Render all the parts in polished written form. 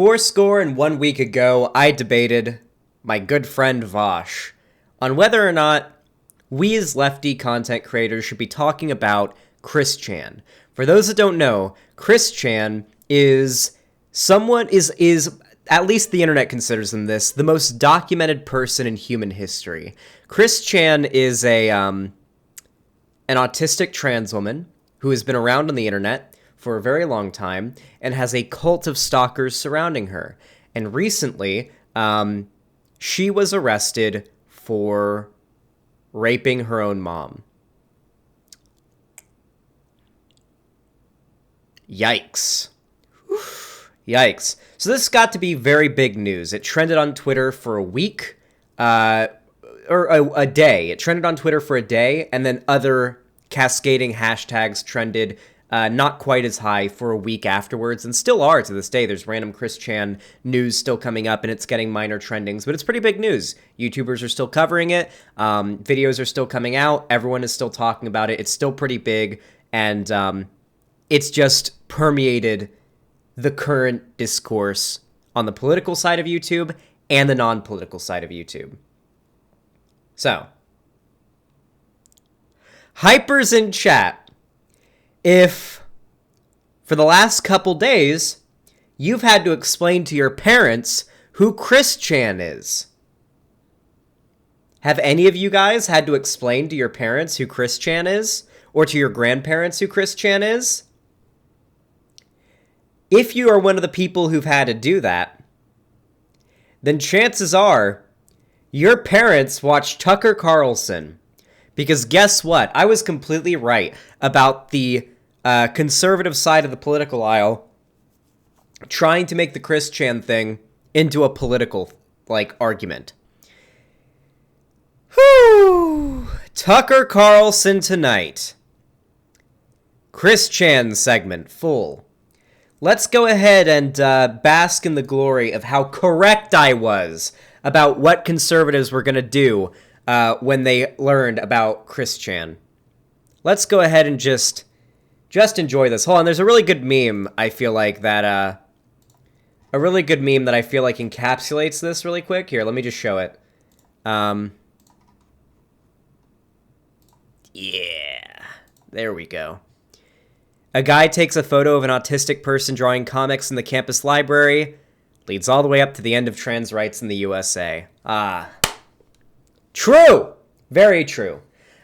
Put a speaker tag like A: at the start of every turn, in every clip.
A: Fourscore and 1 week ago, I debated my good friend Vosh on whether or not we as lefty content creators should be talking about Chris Chan. For those that don't know, Chris Chan is at least the internet considers him this, the most documented person in human history. Chris Chan is an autistic trans woman who has been around on the internet for a very long time and has a cult of stalkers surrounding her. And recently, she was arrested for raping her own mom. Yikes. Yikes. So this got to be very big news. It trended on Twitter for a week, or a day. It trended on Twitter for a day, and then other cascading hashtags trended not quite as high for a week afterwards, and still are to this day. There's random Chris Chan news still coming up, and it's getting minor trendings, but it's pretty big news. YouTubers are still covering it. Videos are still coming out. Everyone is still talking about it. It's still pretty big, and it's just permeated the current discourse on the political side of YouTube and the non-political side of YouTube. So, hypers in chat, if for the last couple days you've had to explain to your parents who Chris Chan is, have any of you guys had to explain to your parents who Chris Chan is, or to your grandparents who Chris Chan is? If you are one of the people who've had to do that, then chances are your parents watch Tucker Carlson. Because guess what? I was completely right about the conservative side of the political aisle trying to make the Chris Chan thing into a political, argument. Whew! Tucker Carlson tonight. Chris Chan segment full. Let's go ahead and bask in the glory of how correct I was about what conservatives were going to do when they learned about Chris Chan. Let's go ahead and just enjoy this. Hold on, there's a really good meme, I feel like, that encapsulates this really quick. Here, let me just show it. Yeah, there we go. A guy takes a photo of an autistic person drawing comics in the campus library, leads all the way up to the end of trans rights in the USA. True! Very true.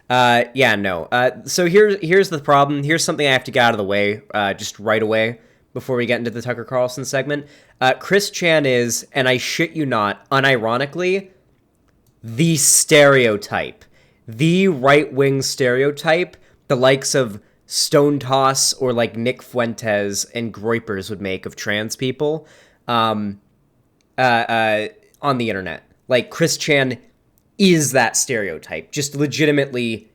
A: So here's the problem. Here's something I have to get out of the way, just right away, before we get into the Tucker Carlson segment. Chris Chan is, and I shit you not, unironically, the stereotype. The right-wing stereotype, the likes of Stone Toss or Nick Fuentes and Groypers would make of trans people on the internet. Chris Chan is that stereotype, just legitimately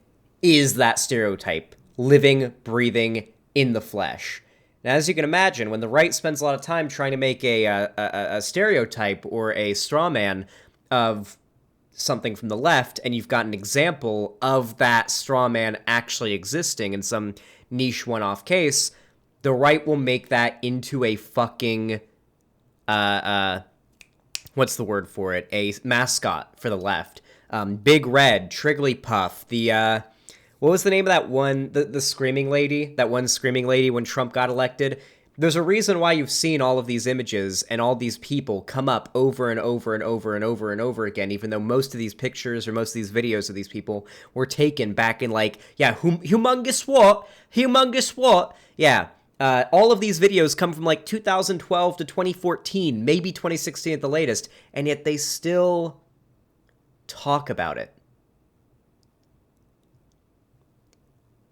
A: is that stereotype, living, breathing, in the flesh. Now, as you can imagine, when the right spends a lot of time trying to make a stereotype or a straw man of something from the left, and you've got an example of that straw man actually existing in some niche one-off case, the right will make that into a fucking, what's the word for it? A mascot for the left. Big Red, Trigglypuff, what was the name of that one, the screaming lady? That one screaming lady when Trump got elected? There's a reason why you've seen all of these images and all these people come up over and over and over and over and over again, even though most of these pictures or most of these videos of these people were taken back in humongous what? Humongous what? Yeah. All of these videos come from 2012 to 2014, maybe 2016 at the latest, and yet they still talk about it.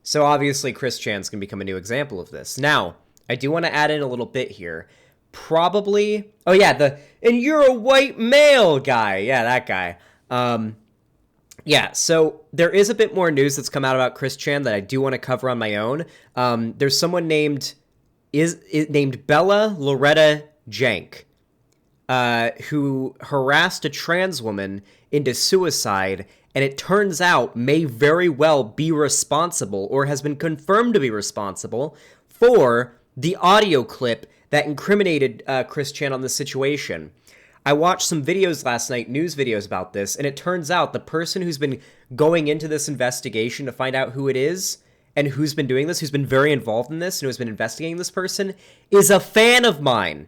A: So obviously Chris Chan's can become a new example of this. Now, I do want to add in a little bit here. Probably, and you're a white male guy. Yeah, that guy. So there is a bit more news that's come out about Chris Chan that I do want to cover on my own. There's someone named Bella Loretta Jank, who harassed a trans woman into suicide, and it turns out may very well be responsible, or has been confirmed to be responsible, for the audio clip that incriminated Chris Chan on this situation. I watched some videos last night, news videos about this, and it turns out the person who's been going into this investigation to find out who it is and who's been doing this, who's been very involved in this and who's been investigating this person, is a fan of mine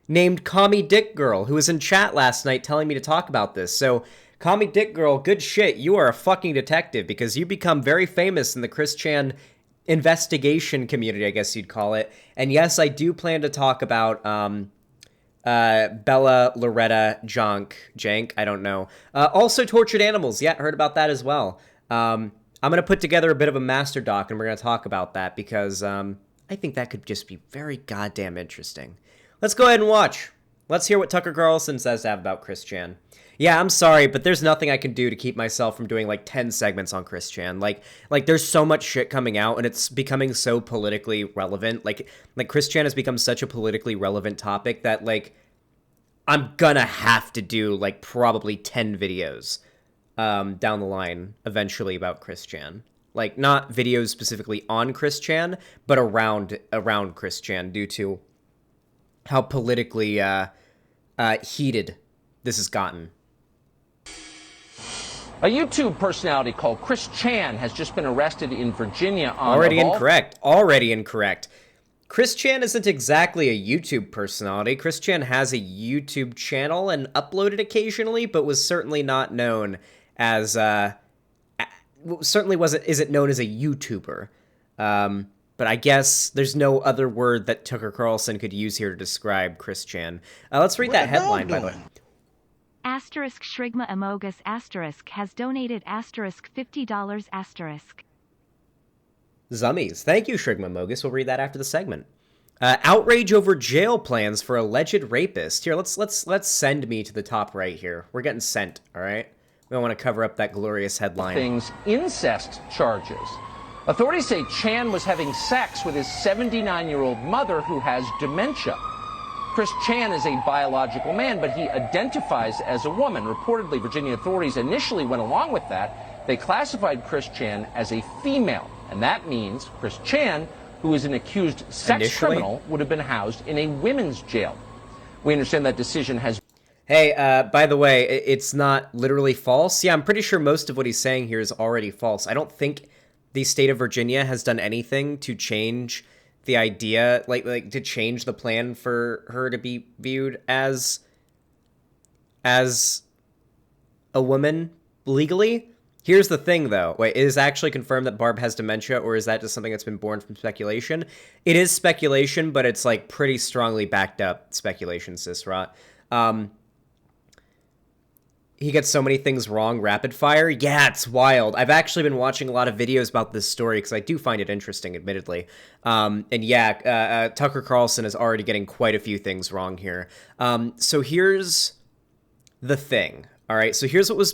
A: named Commie Dick Girl, who was in chat last night telling me to talk about this. So, Commie Dick Girl, good shit. You are a fucking detective because you become very famous in the Chris Chan investigation community, I guess you'd call it. And yes, I do plan to talk about Bella, Loretta, Jank, I don't know. Also tortured animals. Yeah, heard about that as well. I'm going to put together a bit of a master doc, and we're going to talk about that because I think that could just be very goddamn interesting. Let's go ahead and watch. Let's hear what Tucker Carlson says to have about Chris Chan. Yeah, I'm sorry, but there's nothing I can do to keep myself from doing like 10 segments on Chris Chan. Like there's so much shit coming out, and it's becoming so politically relevant. Like Chris Chan has become such a politically relevant topic that like I'm gonna have to do like probably 10 videos down the line eventually about Chris Chan. Like not videos specifically on Chris Chan, but around Chris Chan due to how politically heated this has gotten.
B: A YouTube personality called Chris Chan has just been arrested in Virginia on...
A: Already incorrect. Chris Chan isn't exactly a YouTube personality. Chris Chan has a YouTube channel and uploaded occasionally, but was certainly not known as... isn't known as a YouTuber. But I guess there's no other word that Tucker Carlson could use here to describe Chris Chan. Let's read that headline, by the way.
C: Asterisk Shrigma Amogus asterisk has donated asterisk $50 asterisk.
A: Zummies. Thank you, Shrigma Mogus. We'll read that after the segment. Outrage over jail plans for alleged rapist. Here, let's send me to the top right here. We're getting sent, all right? We don't want to cover up that glorious headline.
B: Incest charges. Authorities say Chan was having sex with his 79-year-old mother who has dementia. Chris Chan is a biological man, but he identifies as a woman. Reportedly, Virginia authorities initially went along with that. They classified Chris Chan as a female, and that means Chris Chan, who is an accused sex criminal, would have been housed in a women's jail. We understand that decision has...
A: Hey, by the way, it's not literally false. Yeah, I'm pretty sure most of what he's saying here is already false. I don't think the state of Virginia has done anything to change the idea, like to change the plan for her to be viewed as a woman legally. Here's the thing, though. Wait, is it actually confirmed that Barb has dementia, or is that just something that's been born from speculation? It is speculation, but it's like pretty strongly backed up speculation, Sisrot. He gets so many things wrong rapid fire. Yeah, it's wild. I've actually been watching a lot of videos about this story because I do find it interesting, admittedly. And yeah, Tucker Carlson is already getting quite a few things wrong here. So here's the thing. All right. So here's the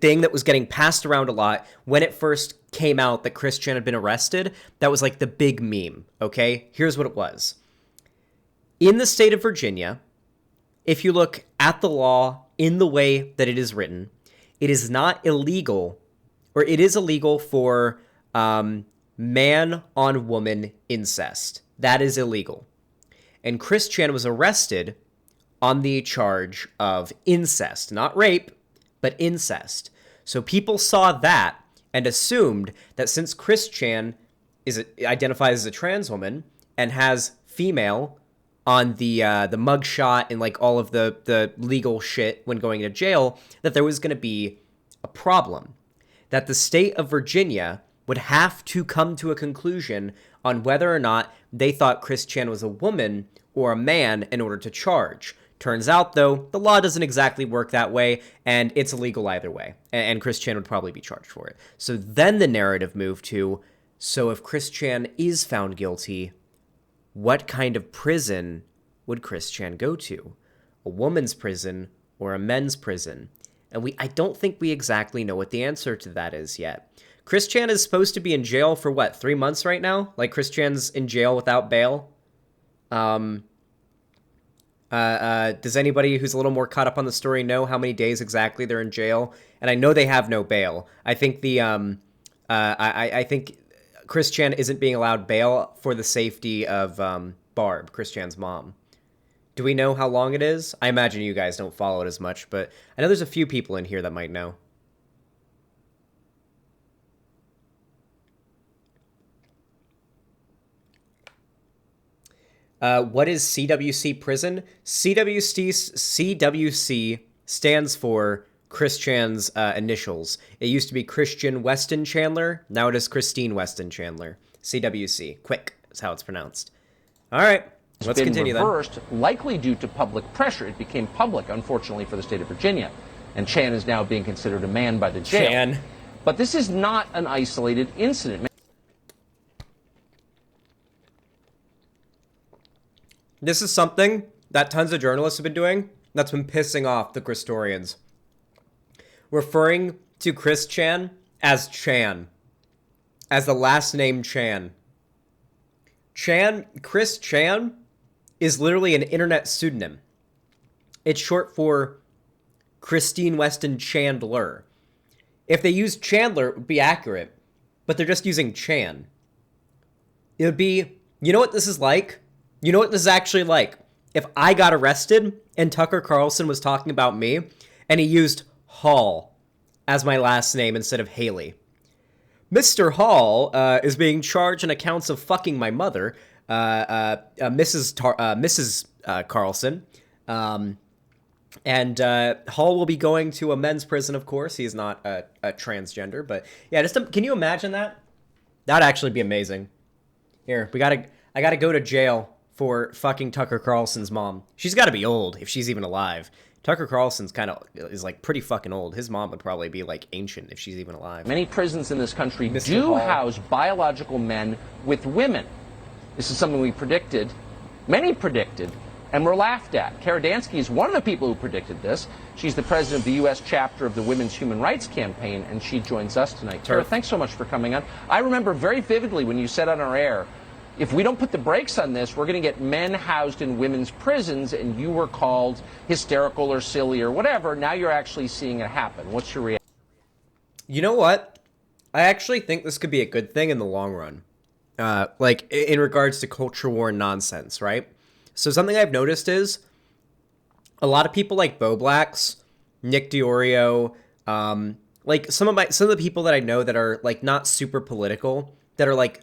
A: thing that was getting passed around a lot when it first came out that Chris Chan had been arrested. That was like the big meme. Okay. Here's what it was. In the state of Virginia, if you look at the law in the way that it is written, it is not illegal, or it is illegal for man-on-woman incest. That is illegal. And Chris Chan was arrested on the charge of incest. Not rape, but incest. So people saw that and assumed that since Chris Chan identifies as a trans woman and has female on the mugshot and like all of the legal shit when going to jail, that there was going to be a problem. That the state of Virginia would have to come to a conclusion on whether or not they thought Chris Chan was a woman or a man in order to charge. Turns out, though, the law doesn't exactly work that way, and it's illegal either way. And Chris Chan would probably be charged for it. So then the narrative moved to, so if Chris Chan is found guilty, what kind of prison would Chris Chan go to? A woman's prison or a men's prison? And I don't think we exactly know what the answer to that is yet. Chris Chan is supposed to be in jail for, 3 months right now? Like, Chris Chan's in jail without bail? Does anybody who's a little more caught up on the story know how many days exactly they're in jail? And I know they have no bail. I think I think Chris Chan isn't being allowed bail for the safety of Barb, Chris Chan's mom. Do we know how long it is? I imagine you guys don't follow it as much, but I know there's a few people in here that might know. What is CWC prison? CWC stands for Chris Chan's initials. It used to be Christian Weston Chandler. Now it is Christine Weston Chandler. CWC. Quick is how it's pronounced. All right. Let's continue then.
B: Reversed, likely due to public pressure. It became public, unfortunately, for the state of Virginia. And Chan is now being considered a man by the jail.
A: Chan.
B: But this is not an isolated incident.
A: This is something that tons of journalists have been doing that's been pissing off the Christorians. Referring to Chris Chan, as the last name Chan. Chris Chan is literally an internet pseudonym. It's short for Christine Weston Chandler. If they used Chandler, it would be accurate, but they're just using Chan. It would be, you know what this is like? You know what this is actually like? If I got arrested and Tucker Carlson was talking about me and he used Hall as my last name instead of Haley. Mr. Hall is being charged on accounts of fucking my mother, Mrs. Carlson. And Hall will be going to a men's prison, of course. He's not a transgender, but yeah, can you imagine that? That'd actually be amazing. Here, I gotta go to jail for fucking Tucker Carlson's mom. She's gotta be old, if she's even alive. Tucker Carlson's is like pretty fucking old. His mom would probably be like ancient if she's even alive.
B: Many prisons in this country do house biological men with women. This is something we predicted, many predicted, and were laughed at. Kara Dansky is one of the people who predicted this. She's the president of the U.S. chapter of the Women's Human Rights Campaign, and she joins us tonight. Kara, thanks so much for coming on. I remember very vividly when you said on our air, if we don't put the brakes on this, we're going to get men housed in women's prisons, and you were called hysterical or silly or whatever. Now you're actually seeing it happen. What's your reaction?
A: You know what? I actually think this could be a good thing in the long run. Like, in regards to culture war nonsense, right? So something I've noticed is a lot of people like Bo Blacks, Nick Diorio, like some of the people that I know that are like not super political, that are like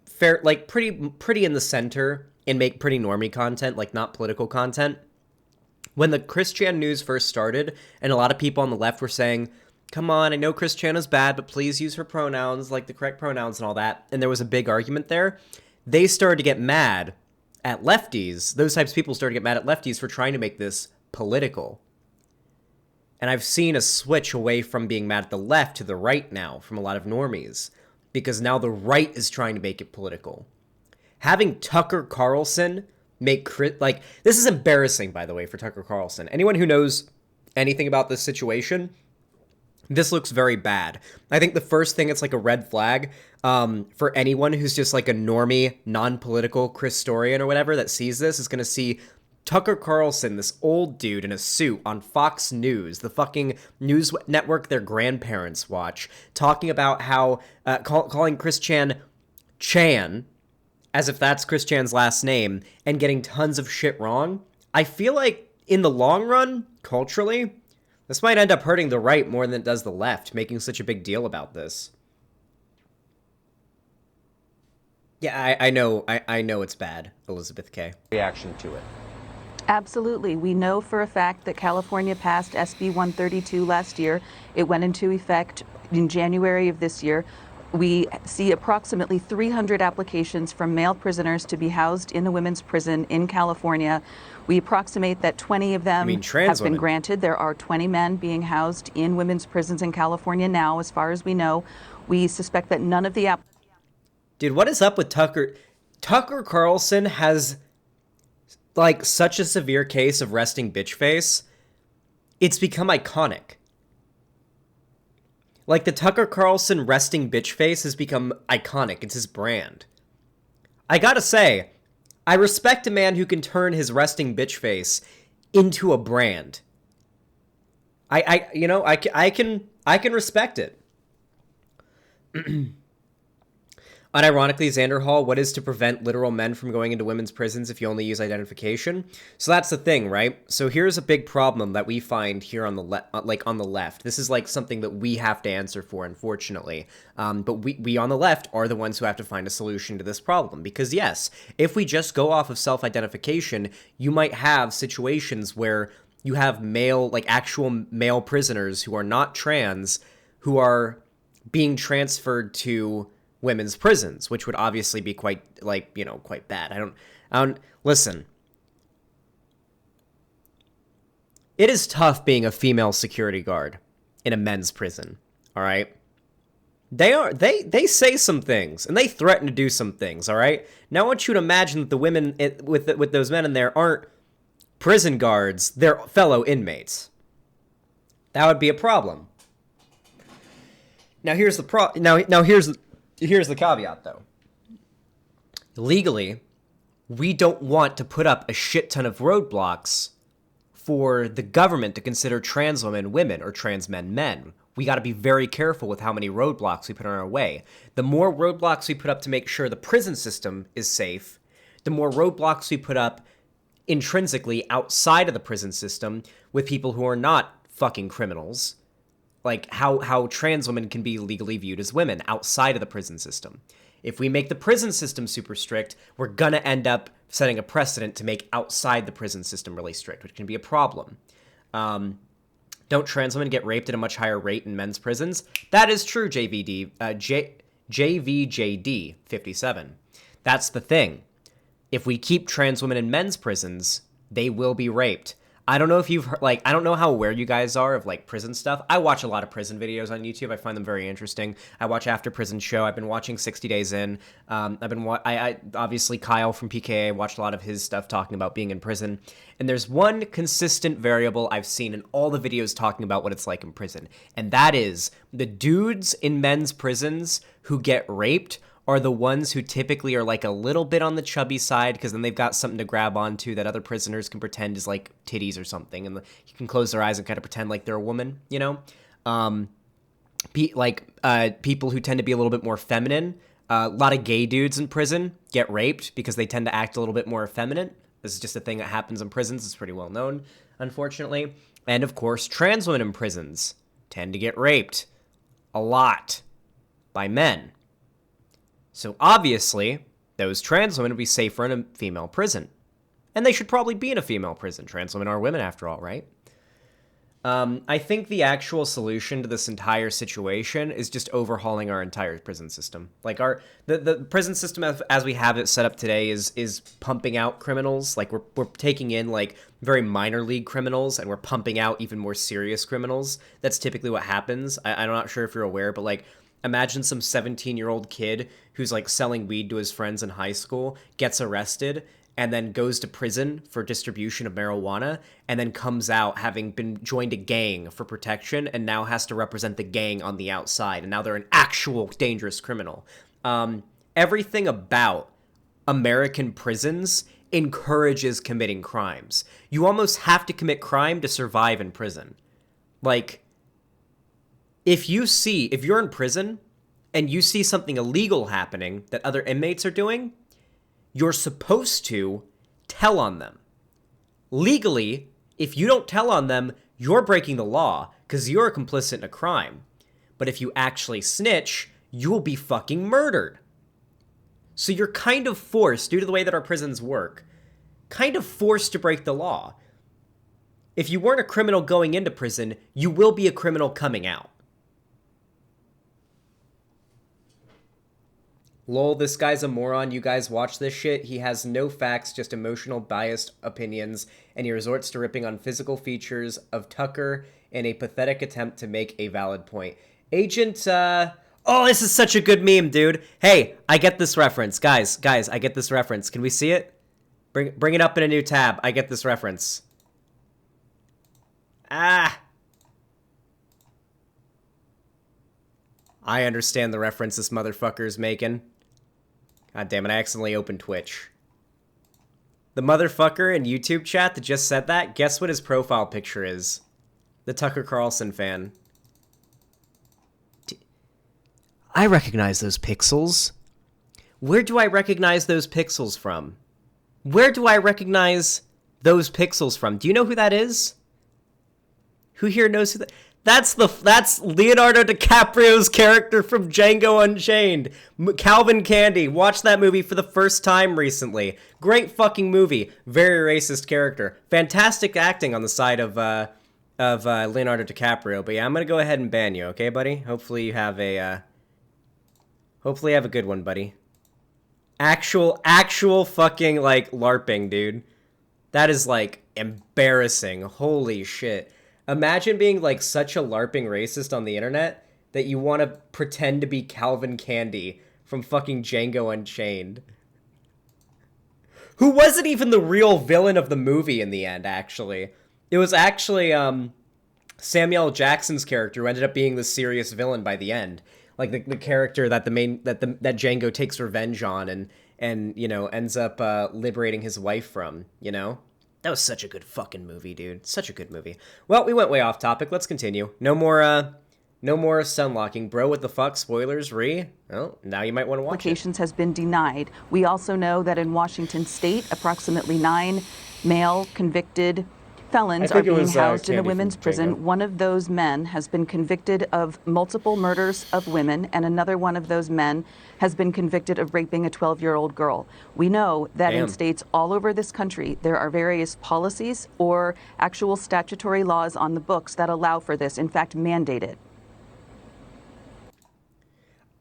A: fair, like pretty in the center and make pretty normie content, like not political content. When the Chris Chan news first started, and a lot of people on the left were saying, come on, I know Chris Chan is bad, but please use her pronouns, like the correct pronouns and all that. And there was a big argument there. They started to get mad at lefties. Those types of people started to get mad at lefties for trying to make this political. And I've seen a switch away from being mad at the left to the right now from a lot of normies, because now the right is trying to make it political. Having Tucker Carlson like, this is embarrassing, by the way, for Tucker Carlson. Anyone who knows anything about this situation, this looks very bad. I think the first thing, it's like a red flag for anyone who's just like a normie, non-political Christorian or whatever that sees this, is going to see Tucker Carlson, this old dude in a suit on Fox News, the fucking news network their grandparents watch, talking about how, calling Chris Chan, as if that's Chris Chan's last name, and getting tons of shit wrong. I feel like in the long run, culturally, this might end up hurting the right more than it does the left, making such a big deal about this. Yeah, I know it's bad, Elizabeth K.
B: Reaction to it.
D: Absolutely. We know for a fact that California passed SB 132 last year. It went into effect in January of this year. We see approximately 300 applications from male prisoners to be housed in a women's prison in California. We approximate that 20 of them have been granted. There are 20 men being housed in women's prisons in California now, as far as we know. We suspect that none of the
A: Dude, what is up with Tucker? Tucker Carlson has like such a severe case of resting bitch face. It's become iconic. Like, the Tucker Carlson resting bitch face has become iconic. It's his brand. I gotta say, I respect a man who can turn his resting bitch face into a brand. I can respect it. Unironically, Xander Hall, what is to prevent literal men from going into women's prisons if you only use identification? So that's the thing, right? So here's a big problem that we find here on the on the left. This is like something that we have to answer for, unfortunately. But we on the left are the ones who have to find a solution to this problem. Because yes, if we just go off of self-identification, you might have situations where you have male, like actual male prisoners who are not trans, who are being transferred to women's prisons, which would obviously be quite, like, you know, quite bad. I don't, listen. It is tough being a female security guard in a men's prison, all right? They say some things, and they threaten to do some things, all right? Now I want you to imagine that the women with those men in there aren't prison guards, they're fellow inmates. That would be a problem. Now here's the here's the caveat, though. Legally, we don't want to put up a shit ton of roadblocks for the government to consider trans women women or trans men men. We got to be very careful with how many roadblocks we put on our way. The more roadblocks we put up to make sure the prison system is safe, the more roadblocks we put up intrinsically outside of the prison system with people who are not fucking criminals. Like how trans women can be legally viewed as women outside of the prison system. If we make the prison system super strict, we're gonna end up setting a precedent to make outside the prison system really strict, which can be a problem. Don't trans women get raped at a much higher rate in men's prisons? That is true, JVJD 57. That's the thing. If we keep trans women in men's prisons, they will be raped. I don't know if you've heard, like, I don't know how aware you guys are of, like, prison stuff. I watch a lot of prison videos on YouTube. I find them very interesting. I watch After Prison Show. I've been watching 60 Days In. I obviously, Kyle from PKA, watched a lot of his stuff talking about being in prison. And there's one consistent variable I've seen in all the videos talking about what it's like in prison. And that is the dudes in men's prisons who get raped are the ones who typically are like a little bit on the chubby side because then they've got something to grab onto that other prisoners can pretend is like titties or something, and you can close their eyes and kind of pretend like they're a woman, you know? People who tend to be a little bit more feminine. A lot of gay dudes in prison get raped because they tend to act a little bit more effeminate. This is just a thing that happens in prisons. It's pretty well known, unfortunately. And of course, trans women in prisons tend to get raped a lot by men. So obviously, those trans women would be safer in a female prison. And they should probably be in a female prison. Trans women are women after all, right? I think the actual solution to this entire situation is just overhauling our entire prison system. Like the prison system as we have it set up today is pumping out criminals. Like we're taking in like very minor league criminals and we're pumping out even more serious criminals. That's typically what happens. I'm not sure if you're aware, but like imagine some 17-year-old kid who's like selling weed to his friends in high school, gets arrested, and then goes to prison for distribution of marijuana, and then comes out having been joined a gang for protection, and now has to represent the gang on the outside, and now they're an actual dangerous criminal. Everything about American prisons encourages committing crimes. You almost have to commit crime to survive in prison. Like, if you're in prison and you see something illegal happening that other inmates are doing, you're supposed to tell on them. Legally, if you don't tell on them, you're breaking the law because you're complicit in a crime. But if you actually snitch, you'll be fucking murdered. So you're kind of forced, due to the way that our prisons work, kind of forced to break the law. If you weren't a criminal going into prison, you will be a criminal coming out. Lol, this guy's a moron. You guys watch this shit. He has no facts, just emotional, biased opinions, and he resorts to ripping on physical features of Tucker in a pathetic attempt to make a valid point. Agent, oh, this is such a good meme, dude. Hey, I get this reference. Guys, I get this reference. Can we see it? Bring it up in a new tab. I get this reference. Ah. I understand the reference this motherfucker's making. God damn it, I accidentally opened Twitch. The motherfucker in YouTube chat that just said that, guess what his profile picture is? The Tucker Carlson fan. I recognize those pixels. Where do I recognize those pixels from? Where do I recognize those pixels from? Do you know who that is? Who here knows who that? That's Leonardo DiCaprio's character from Django Unchained. Calvin Candy. Watched that movie for the first time recently. Great fucking movie. Very racist character. Fantastic acting on the side of Leonardo DiCaprio. But yeah, I'm gonna go ahead and ban you, okay, buddy? Hopefully you have a good one, buddy. Actual fucking, like, LARPing, dude. That is, like, embarrassing. Holy shit. Imagine being, like, such a LARPing racist on the internet that you want to pretend to be Calvin Candy from fucking Django Unchained. Who wasn't even the real villain of the movie in the end, actually. It was actually, Samuel L. Jackson's character who ended up being the serious villain by the end. Like, the character that that Django takes revenge on and you know, ends up liberating his wife from, you know? That was such a good fucking movie, dude. Such a good movie. Well, we went way off topic. Let's continue. No more sunlocking. Bro, what the fuck? Spoilers, Oh, now you might want to watch
D: Applications has been denied. We also know that in Washington state, approximately 9 male convicted felons are being housed in a women's prison. One of those men has been convicted of multiple murders of women, and another one of those men has been convicted of raping a 12-year-old girl. We know that in states all over this country, there are various policies or actual statutory laws on the books that allow for this, in fact, mandate it.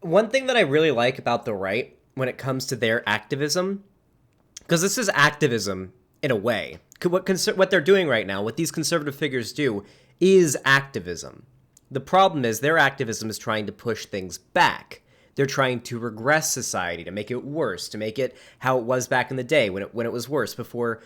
A: One thing that I really like about the right when it comes to their activism, because this is activism in a way. What they're doing right now, what these conservative figures do, is activism. The problem is their activism is trying to push things back. They're trying to regress society, to make it worse, to make it how it was back in the day when it was worse, before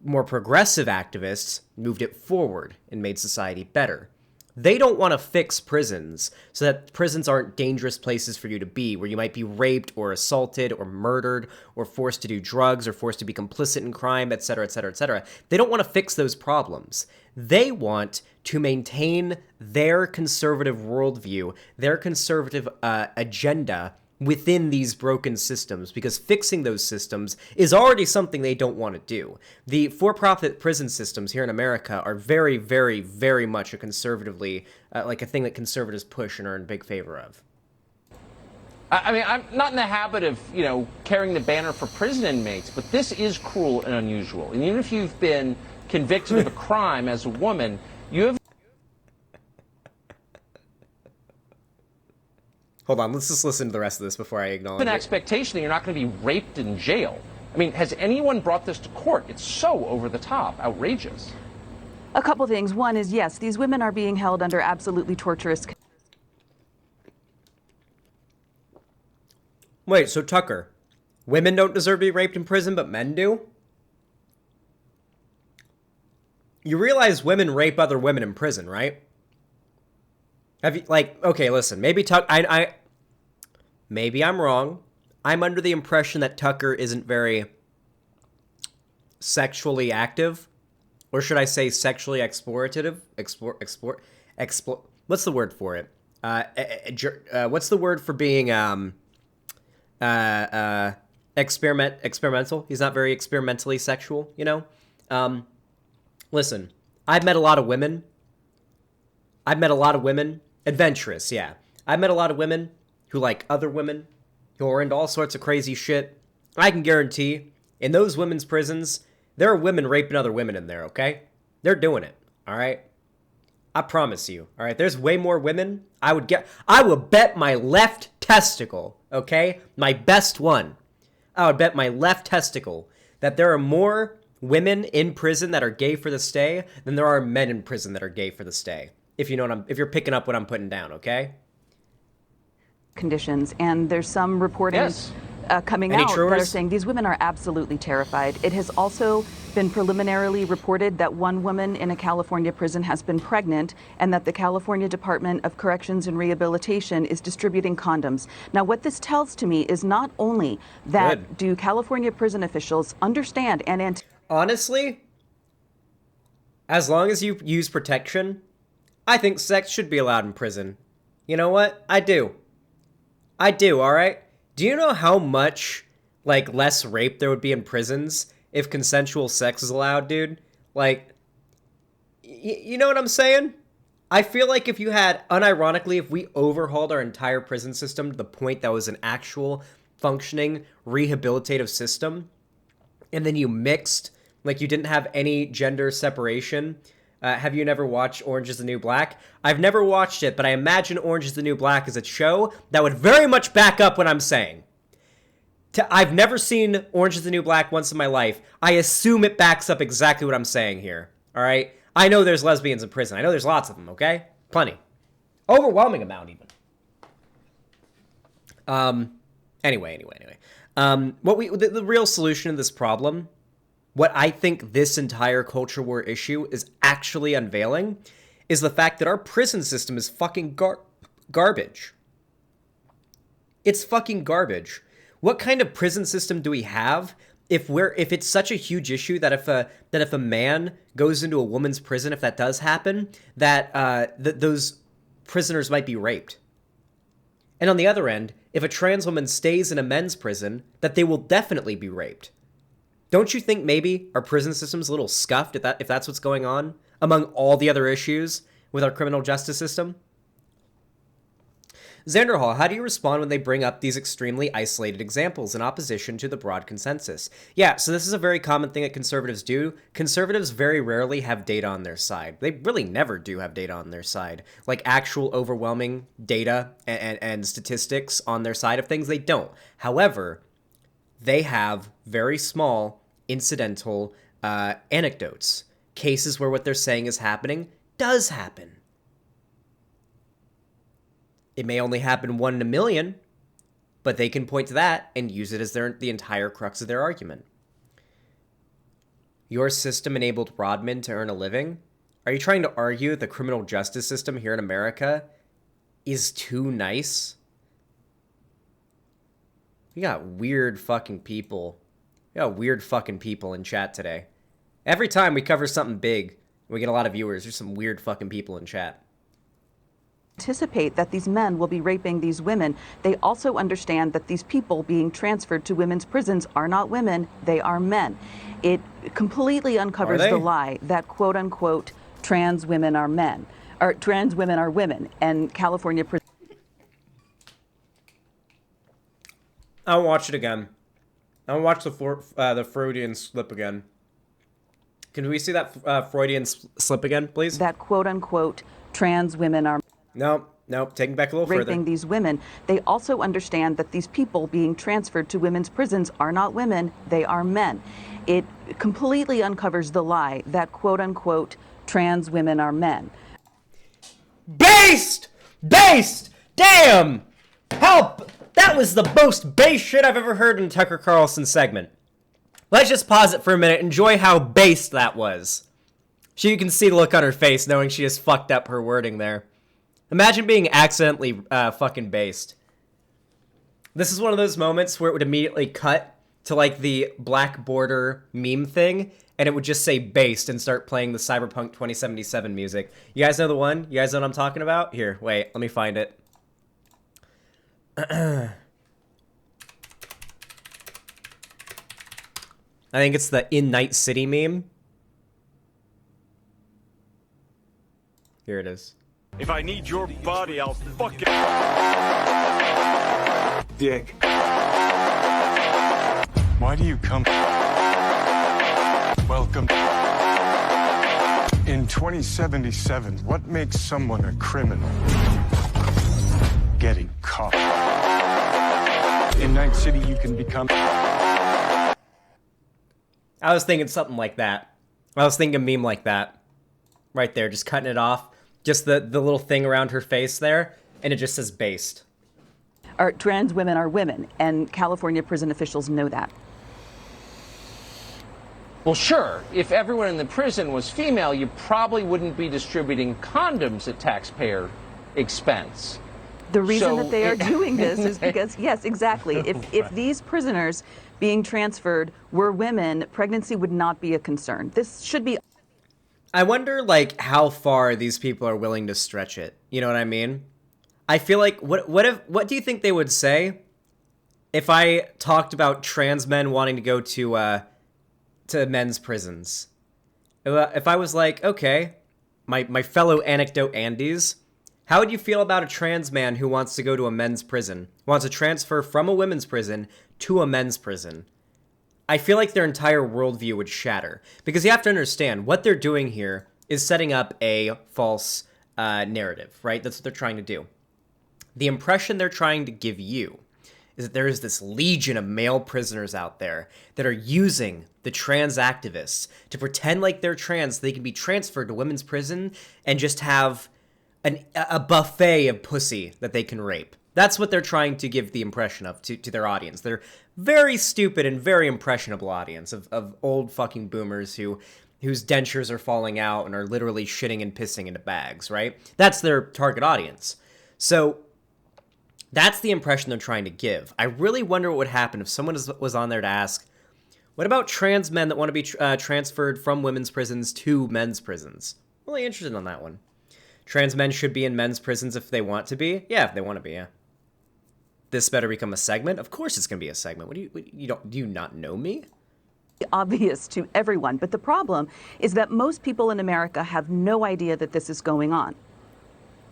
A: more progressive activists moved it forward and made society better. They don't want to fix prisons so that prisons aren't dangerous places for you to be, where you might be raped or assaulted or murdered or forced to do drugs or forced to be complicit in crime, etc., etc., etc. They don't want to fix those problems. They want to maintain their conservative worldview, their conservative agenda within these broken systems, because fixing those systems is already something they don't want to do. The for-profit prison systems here in America are very, very, very much a conservatively, like a thing that conservatives push and are in big favor of.
B: I mean, I'm not in the habit of, you know, carrying the banner for prison inmates, but this is cruel and unusual. And even if you've been convicted of a crime as a woman, you have...
A: Hold on, let's just listen to the rest of this before I acknowledge
B: an
A: it.
B: expectation that you're not going to be raped in jail. I mean, has anyone brought this to court? It's so over the top, outrageous.
D: A couple things. One is, yes, these women are being held under absolutely torturous.
A: Wait, so Tucker, women don't deserve to be raped in prison, but men do? You realize women rape other women in prison, right? Have you, like, okay, listen, maybe maybe I'm wrong. I'm under the impression that Tucker isn't very sexually active, or should I say sexually explorative? What's the word for it? What's the word for being, experimental? He's not very experimentally sexual, you know? Listen, I've met a lot of women, adventurous, yeah. I've met a lot of women who like other women, who are into all sorts of crazy shit. I can guarantee, in those women's prisons, there are women raping other women in there, okay? They're doing it, all right? I promise you, all right? There's way more women. I would bet my left testicle, okay? My best one. I would bet my left testicle that there are more women in prison that are gay for the stay than there are men in prison that are gay for the stay. If you know if you're picking up what I'm putting down, okay?
D: Conditions, and there's some reporting coming out that are saying these women are absolutely terrified. It has also been preliminarily reported that one woman in a California prison has been pregnant, and that the California Department of Corrections and Rehabilitation is distributing condoms. Now, what this tells to me is not only that do California prison officials understand and
A: honestly, as long as you use protection, I think sex should be allowed in prison. You know what? I do, all right? Do you know how much, like, less rape there would be in prisons if consensual sex is allowed, dude? Like, you know what I'm saying? I feel like if you had, unironically, if we overhauled our entire prison system to the point that was an actual functioning rehabilitative system, and then you mixed, like you didn't have any gender separation. Have you never watched Orange is the New Black? I've never watched it, but I imagine Orange is the New Black is a show that would very much back up what I'm saying. I've never seen Orange is the New Black once in my life. I assume it backs up exactly what I'm saying here. All right? I know there's lesbians in prison. I know there's lots of them, okay? Plenty. Overwhelming amount, even. Anyway. The real solution to this problem, what I think this entire culture war issue is actually unveiling, is the fact that our prison system is fucking garbage. It's fucking garbage. What kind of prison system do we have if it's such a huge issue that if a man goes into a woman's prison, if that does happen, that those prisoners might be raped? And on the other end, if a trans woman stays in a men's prison, that they will definitely be raped. Don't you think maybe our prison system's a little scuffed if that's what's going on among all the other issues with our criminal justice system? Xander Hall, how do you respond when they bring up these extremely isolated examples in opposition to the broad consensus? Yeah, so this is a very common thing that conservatives do. Conservatives very rarely have data on their side. They really never do have data on their side. Like actual overwhelming data and statistics on their side of things, they don't. However, they have very small, incidental anecdotes. Cases where what they're saying is happening does happen. It may only happen 1 in a million, but they can point to that and use it as the entire crux of their argument. Your system enabled Rodman to earn a living? Are you trying to argue the criminal justice system here in America is too nice? We got weird fucking people. We got weird fucking people in chat today. Every time we cover something big, we get a lot of viewers. There's some weird fucking people in chat.
D: Anticipate that these men will be raping these women. They also understand that these people being transferred to women's prisons are not women, they are men. It completely uncovers the lie that quote unquote trans women are men, or trans women are women, and California prisons.
A: I'll watch it again. I'll watch the Freudian slip again. Can we see that Freudian slip again, please?
D: That quote unquote trans women are
A: No, taking back a little further.
D: Raping these women. They also understand that these people being transferred to women's prisons are not women, they are men. It completely uncovers the lie that quote unquote trans women are men.
A: Based! Damn! Help! That was the most base shit I've ever heard in Tucker Carlson segment. Let's just pause it for a minute. Enjoy how based that was. So you can see the look on her face knowing she just fucked up her wording there. Imagine being accidentally fucking based. This is one of those moments where it would immediately cut to like the black border meme thing, and it would just say based and start playing the Cyberpunk 2077 music. You guys know the one? You guys know what I'm talking about? Here, wait, let me find it. I think it's the In Night City meme. Here it is.
E: If I need your body, I'll fuck it. Dick. Why do you come? Welcome. In 2077, what makes someone a criminal? Getting caught. In Night City, you can become...
A: I was thinking something like that. I was thinking a meme like that. Right there, just cutting it off. Just the little thing around her face there, and it just says based.
D: Trans women are women, and California prison officials know that.
B: Well, sure, if everyone in the prison was female, you probably wouldn't be distributing condoms at taxpayer expense.
D: The reason that they are doing this is because, yes, exactly. If these prisoners being transferred were women, pregnancy would not be a concern. This should be...
A: I wonder, like, how far these people are willing to stretch it. You know what I mean? I feel like, what do you think they would say if I talked about trans men wanting to go to men's prisons. If I was like, okay, my fellow anecdote Andes, how would you feel about a trans man who wants to go to a men's prison, wants to transfer from a women's prison to a men's prison? I feel like their entire worldview would shatter. Because you have to understand, what they're doing here is setting up a false narrative, right? That's what they're trying to do. The impression they're trying to give you is that there is this legion of male prisoners out there that are using the trans activists to pretend like they're trans so they can be transferred to women's prison and just have a buffet of pussy that they can rape. That's what they're trying to give the impression of to their audience. They're very stupid and very impressionable audience of old fucking boomers whose dentures are falling out and are literally shitting and pissing into bags, right? That's their target audience. So that's the impression they're trying to give. I really wonder what would happen if someone was on there to ask, what about trans men that want to be transferred from women's prisons to men's prisons? Really interested on that one. Trans men should be in men's prisons if they want to be? Yeah, if they want to be, yeah. This better become a segment? Of course it's going to be a segment. Do you not know me?
D: Obvious to everyone, but the problem is that most people in America have no idea that this is going on.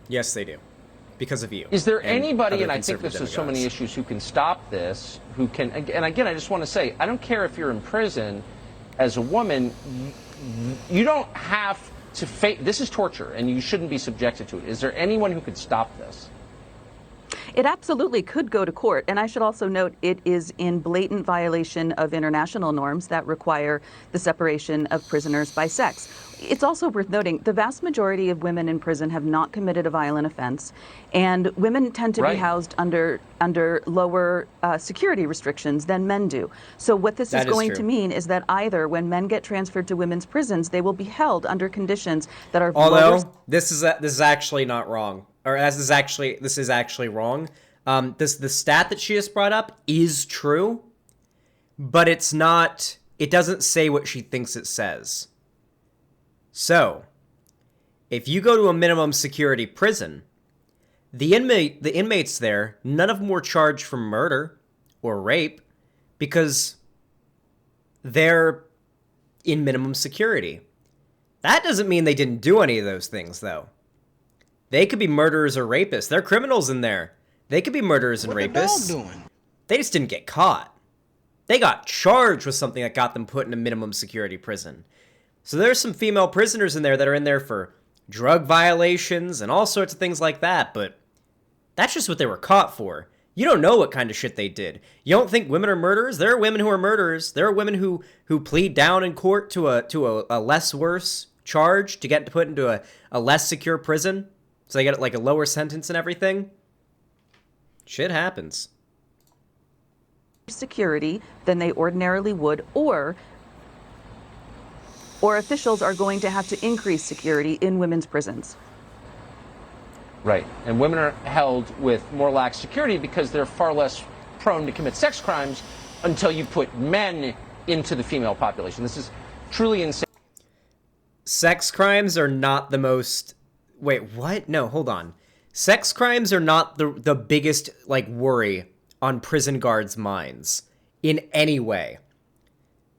A: Yes, they do. Because of you.
B: Is there
A: and
B: anybody,
A: other
B: and I think
A: conservative
B: this is so many
A: demagogues.
B: issues, who can stop this, who can, and again, I just want to say, I don't care if you're in prison as a woman, you don't have to face, this is torture, and you shouldn't be subjected to it. Is there anyone who could stop this?
D: It absolutely could go to court, and I should also note it is in blatant violation of international norms that require the separation of prisoners by sex. It's also worth noting the vast majority of women in prison have not committed a violent offense, and women tend to be housed under lower security restrictions than men do. So what this is going to mean is that either when men get transferred to women's prisons, they will be held under conditions that are
A: Although this is actually not wrong. Or this is actually wrong. The stat that she just brought up is true, but it's not. It doesn't say what she thinks it says. So, if you go to a minimum security prison, the inmates there, none of them were charged for murder or rape because they're in minimum security. That doesn't mean they didn't do any of those things, though. They could be murderers or rapists. They're criminals in there. They could be murderers and rapists.
F: What the dog doing?
A: They just didn't get caught. They got charged with something that got them put in a minimum security prison. So there's some female prisoners in there that are in there for drug violations and all sorts of things like that, but that's just what they were caught for. You don't know what kind of shit they did. You don't think women are murderers? There are women who are murderers. There are women who plead down in court to a less worse charge to get put into a less secure prison. So they get like a lower sentence and everything. Shit happens.
D: security than they ordinarily would, or officials are going to have to increase security in women's prisons.
B: Right. And women are held with more lax security because they're far less prone to commit sex crimes until you put men into the female population. This is truly insane.
A: Sex crimes are not the most... Wait, what? No, hold on. Sex crimes are not the biggest, worry on prison guards' minds in any way.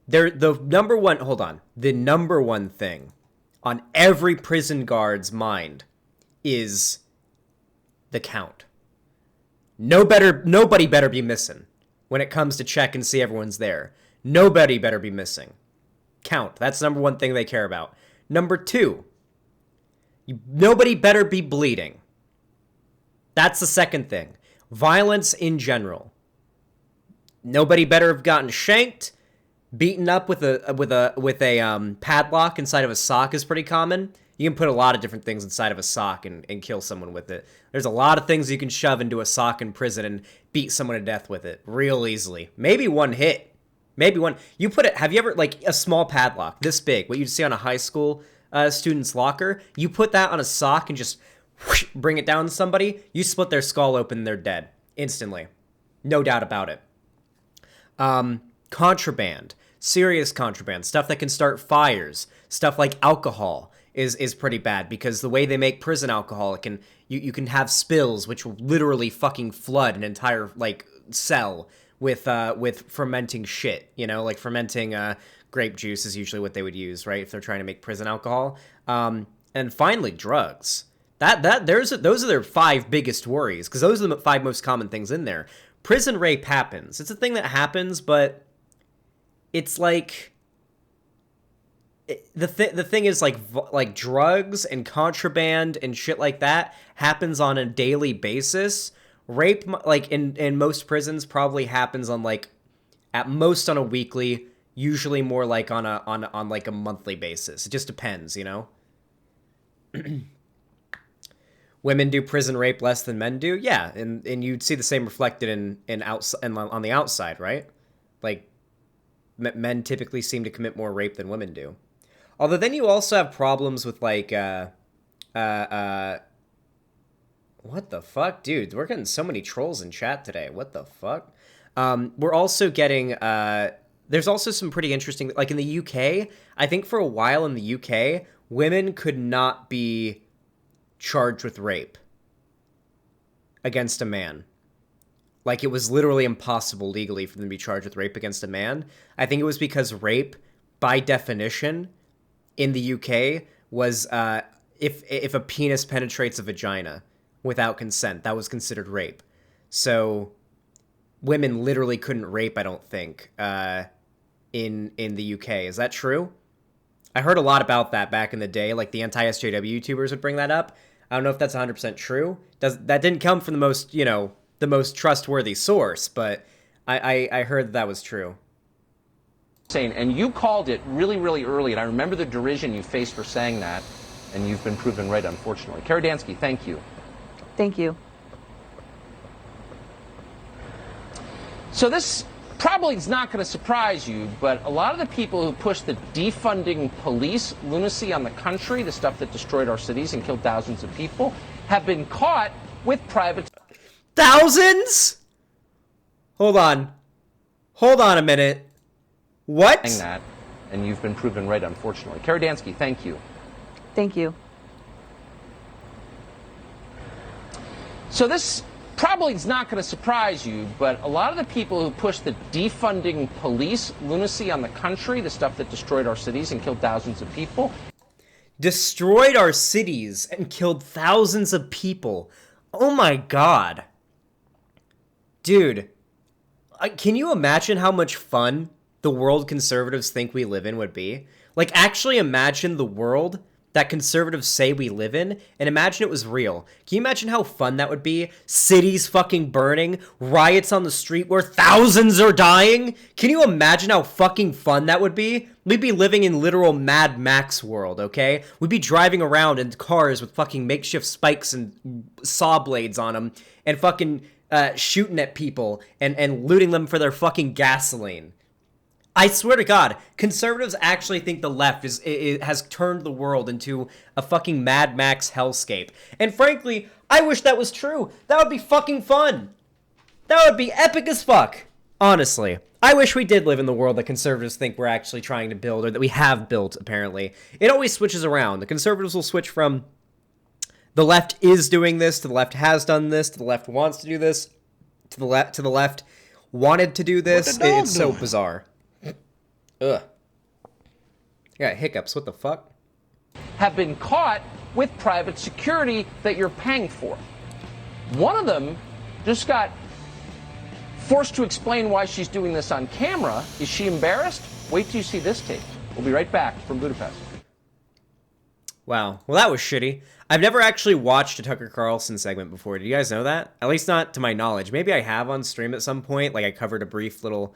A: They're the number one... Hold on. The number one thing on every prison guard's mind is the count. Nobody better be missing when it comes to check and see everyone's there. Nobody better be missing. Count. That's the number one thing they care about. Number two, nobody better be bleeding. That's the second thing. Violence in general. Nobody better have gotten shanked. Beaten up with a padlock inside of a sock is pretty common. You can put a lot of different things inside of a sock and kill someone with it. There's a lot of things you can shove into a sock in prison and beat someone to death with it real easily. Maybe one hit. Maybe one. You put it. Have you ever, a small padlock this big, what you'd see on a high school student's locker? You put that on a sock and just whoosh, bring it down to somebody. You split their skull open and they're dead instantly. No doubt about it. Contraband. Serious contraband. Stuff that can start fires. Stuff like alcohol is pretty bad because the way they make prison alcohol, you can have spills which will literally fucking flood an entire cell with fermenting shit, you know, like fermenting grape juice is usually what they would use, right, if they're trying to make prison alcohol. And finally, drugs. Those are their 5 biggest worries, because those are the 5 most common things in there. Prison rape happens. It's a thing that happens, but it's like the thing is like drugs and contraband and shit like that happens on a daily basis. Rape, like in most prisons, probably happens on like at most on a weekly, usually more like on like a monthly basis. It just depends, you know. Women do prison rape less than men do, yeah, and you'd see the same reflected in on the outside, right? Like men typically seem to commit more rape than women do. Although then you also have problems with like what the fuck, dude? We're getting so many trolls in chat today. What the fuck? We're also getting there's also some pretty interesting, like in the UK. I think for a while in the UK, women could not be charged with rape against a man. Like, it was literally impossible legally for them to be charged with rape against a man. I think it was because rape, by definition, in the UK, was if a penis penetrates a vagina without consent, that was considered rape. So women literally couldn't rape, I don't think, in the UK. Is that true? I heard a lot about that back in the day. Like, the anti-SJW YouTubers would bring that up. I don't know if that's 100% true. That didn't come from the most trustworthy source, but I heard that was true.
B: And you called it really, really early, and I remember the derision you faced for saying that, and you've been proven right, unfortunately. Karadansky, thank you.
D: Thank you.
B: So this probably is not going to surprise you, but a lot of the people who push the defunding police lunacy on the country, the stuff that destroyed our cities and killed thousands of people, have been caught with private...
A: Thousands? Hold on a minute. What?
B: That, and you've been proven right, unfortunately. Karadansky, thank you.
D: Thank you.
B: So this probably is not going to surprise you, but a lot of the people who push the defunding police lunacy on the country, the stuff that destroyed our cities and killed thousands of people...
A: Destroyed our cities and killed thousands of people. Oh my god. Dude, can you imagine how much fun the world conservatives think we live in would be? Like, actually imagine the world that conservatives say we live in, and imagine it was real. Can you imagine how fun that would be? Cities fucking burning, riots on the street where thousands are dying? Can you imagine how fucking fun that would be? We'd be living in literal Mad Max world, okay? We'd be driving around in cars with fucking makeshift spikes and saw blades on them, and fucking shooting at people and looting them for their fucking gasoline. I swear to God, conservatives actually think the left has turned the world into a fucking Mad Max hellscape. And frankly, I wish that was true. That would be fucking fun. That would be epic as fuck. Honestly, I wish we did live in the world that conservatives think we're actually trying to build, or that we have built, apparently. It always switches around. The conservatives will switch from the left is doing this, to the left has done this, to the left wants to do this, to the left wanted to do this. It's so bizarre. Ugh. I got hiccups. What the fuck?
B: Have been caught with private security that you're paying for. One of them just got forced to explain why she's doing this on camera. Is she embarrassed? Wait till you see this tape. We'll be right back from Budapest.
A: Wow. Well, that was shitty. I've never actually watched a Tucker Carlson segment before. Do you guys know that? At least not to my knowledge. Maybe I have on stream at some point. Like, I covered a brief little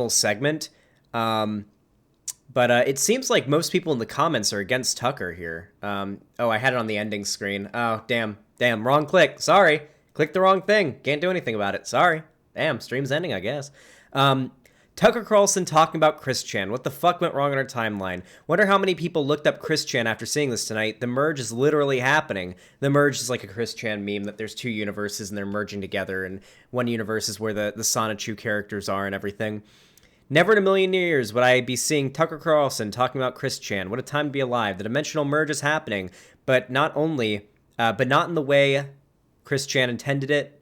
A: segment. But it seems like most people in the comments are against Tucker here. Oh, I had it on the ending screen. Oh, damn, wrong click. Sorry. Clicked the wrong thing. Can't do anything about it. Sorry. Damn, stream's ending, I guess. Tucker Carlson talking about Chris Chan. What the fuck went wrong on our timeline? Wonder how many people looked up Chris Chan after seeing this tonight. The merge is literally happening. The merge is like a Chris Chan meme that there's 2 universes and they're merging together, and one universe is where the Sonichu characters are and everything. Never in a million years would I be seeing Tucker Carlson talking about Chris Chan. What a time to be alive. The dimensional merge is happening, but not in the way Chris Chan intended it.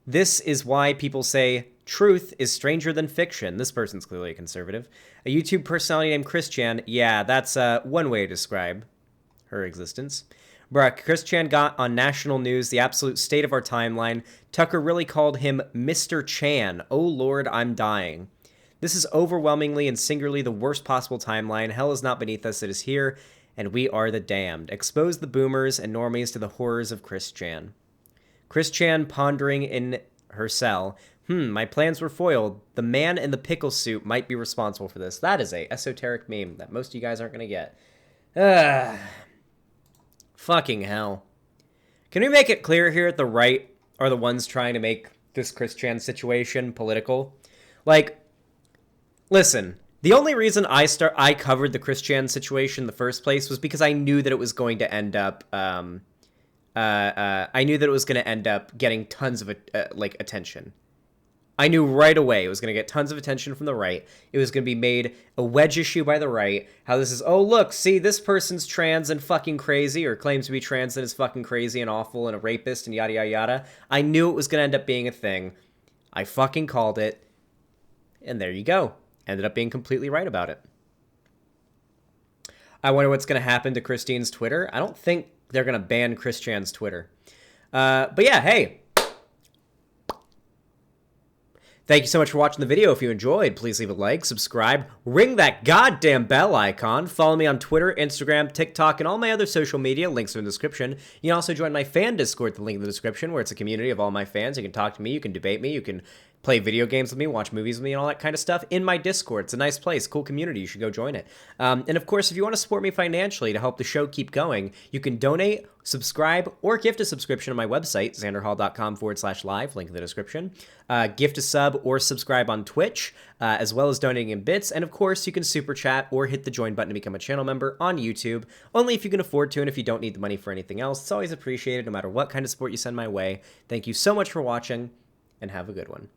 A: This is why people say truth is stranger than fiction. This person's clearly a conservative. A YouTube personality named Chris Chan. Yeah, that's one way to describe her existence. Bruh, Chris Chan got on national news the absolute state of our timeline. Tucker really called him Mr. Chan. Oh Lord, I'm dying. This is overwhelmingly and singularly the worst possible timeline. Hell is not beneath us, it is here, and we are the damned. Expose the boomers and normies to the horrors of Chris Chan. Chris Chan pondering in her cell. My plans were foiled. The man in the pickle suit might be responsible for this. That is a esoteric meme that most of you guys aren't going to get. Fucking hell. Can we make it clear here that the right are the ones trying to make this Chris Chan situation political? Like, listen, the only reason I covered the Chris Chan situation in the first place was because I knew that it was going to end up I knew that it was going to end up getting tons of attention. I knew right away it was going to get tons of attention from the right. It was going to be made a wedge issue by the right. How this is, oh, look, see, this person's trans and fucking crazy, or claims to be trans and is fucking crazy and awful and a rapist and yada, yada, yada. I knew it was going to end up being a thing. I fucking called it. And there you go. Ended up being completely right about it. I wonder what's going to happen to Christine's Twitter. I don't think they're going to ban Chris Chan's Twitter. But yeah, hey. Thank you so much for watching the video. If you enjoyed, please leave a like, subscribe, ring that goddamn bell icon, follow me on Twitter, Instagram, TikTok, and all my other social media. Links are in the description. You can also join my fan Discord, the link in the description, where it's a community of all my fans. You can talk to me, you can debate me, you can play video games with me, watch movies with me, and all that kind of stuff in my Discord. It's a nice place, cool community. You should go join it. And of course, if you want to support me financially to help the show keep going, you can donate, subscribe, or gift a subscription on my website, xanderhall.com/live, link in the description. Gift a sub or subscribe on Twitch, as well as donating in bits. And of course, you can super chat or hit the join button to become a channel member on YouTube, only if you can afford to and if you don't need the money for anything else. It's always appreciated no matter what kind of support you send my way. Thank you so much for watching, and have a good one.